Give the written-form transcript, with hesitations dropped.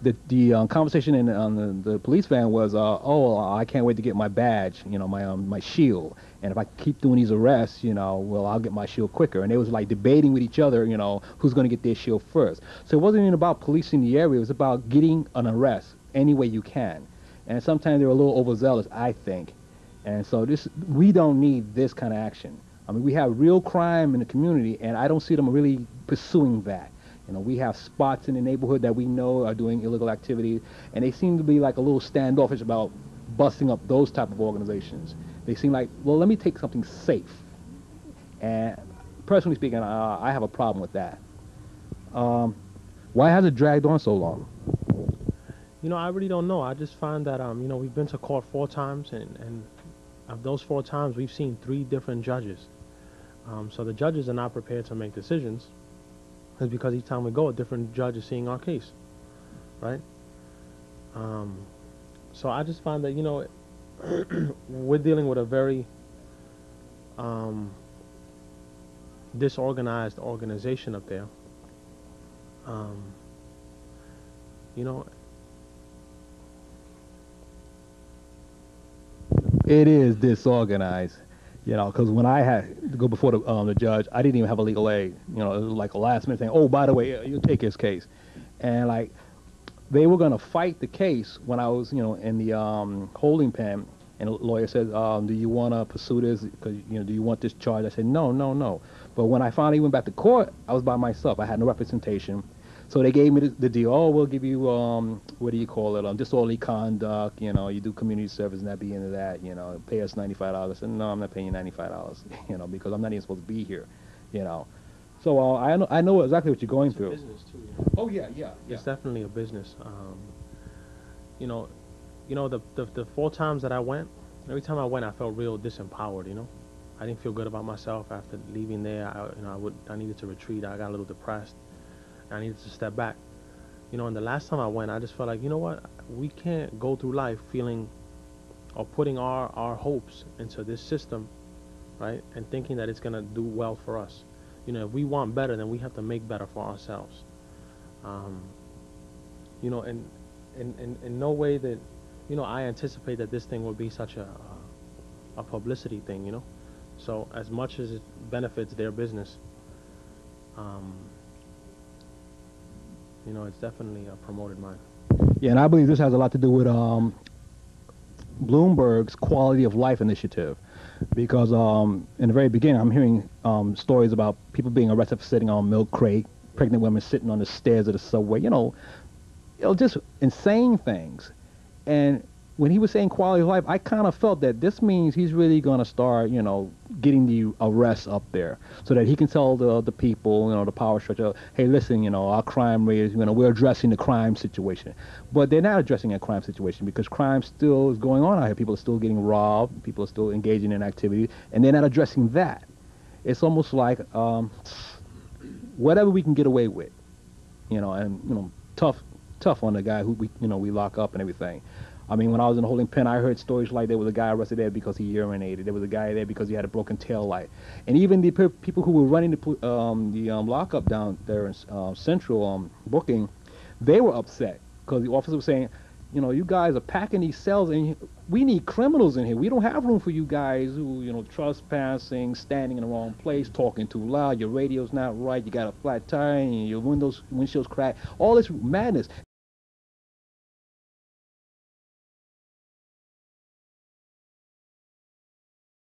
The conversation in on the police van was, oh, I can't wait to get my badge, my shield, and if I keep doing these arrests, well, I'll get my shield quicker. And they was like debating with each other, who's going to get their shield first. So it wasn't even about policing the area; it was about getting an arrest any way you can. And sometimes they're a little overzealous, I think. And so we don't need this kind of action. I mean, we have real crime in the community, and I don't see them really pursuing that. We have spots in the neighborhood that we know are doing illegal activities, and they seem to be like a little standoffish about busting up those type of organizations. They seem like, well, let me take something safe. And personally speaking, I have a problem with that. Why has it dragged on so long? I really don't know. I just find that we've been to court 4 times, and of those 4 times, we've seen 3 different judges. So the judges are not prepared to make decisions. It's because each time we go, a different judge is seeing our case, right? So I just find that we're dealing with a very disorganized organization up there. Um, you know, It is disorganized, because when I had to go before the judge, I didn't even have a legal aid. It was like a last minute thing. Oh, by the way, you take his case, and like they were gonna fight the case when I was, in the holding pen, and the lawyer said, "Do you want to pursue this? Because do you want this charge?" I said, "No, no, no." But when I finally went back to court, I was by myself. I had no representation. So they gave me the deal. Oh, we'll give you what do you call it? Disorderly conduct. You do community service, and that be into that. Pay us $95. I said, no, I'm not paying you $95. Because I'm not even supposed to be here. You know. So I know exactly what you're going it's a through. business too. Oh yeah, yeah, yeah. It's definitely a business. You know, the 4 times that I went, every time I went, I felt real disempowered. I didn't feel good about myself after leaving there. I needed to retreat. I got a little depressed. I needed to step back. And the last time I went, I just felt like, what? We can't go through life feeling or putting our hopes into this system, right? And thinking that it's going to do well for us. If we want better, then we have to make better for ourselves. Um, and in no way that, I anticipate that this thing will be such a publicity thing. So as much as it benefits their business, um, it's definitely promoted mine. Yeah, and I believe this has a lot to do with Bloomberg's quality of life initiative, because in the very beginning, I'm hearing stories about people being arrested for sitting on milk crate, pregnant women sitting on the stairs of the subway, just insane things. And when he was saying quality of life, I kind of felt that this means he's really going to start, getting the arrests up there so that he can tell the people, the power structure, hey, listen, our crime rate is, we're addressing the crime situation. But they're not addressing a crime situation because crime still is going on out here. People are still getting robbed. People are still engaging in activity, and they're not addressing that. It's almost like whatever we can get away with, and, tough on the guy who we lock up and everything. I mean, when I was in the holding pen, I heard stories like there was a guy arrested there because he urinated. There was a guy there because he had a broken tail light. And even the people who were running the lockup down there in Central Booking, they were upset because the officer was saying, you guys are packing these cells and we need criminals in here. We don't have room for you guys who, trespassing, standing in the wrong place, talking too loud, your radio's not right, you got a flat tire, and your windshield's cracked, all this madness.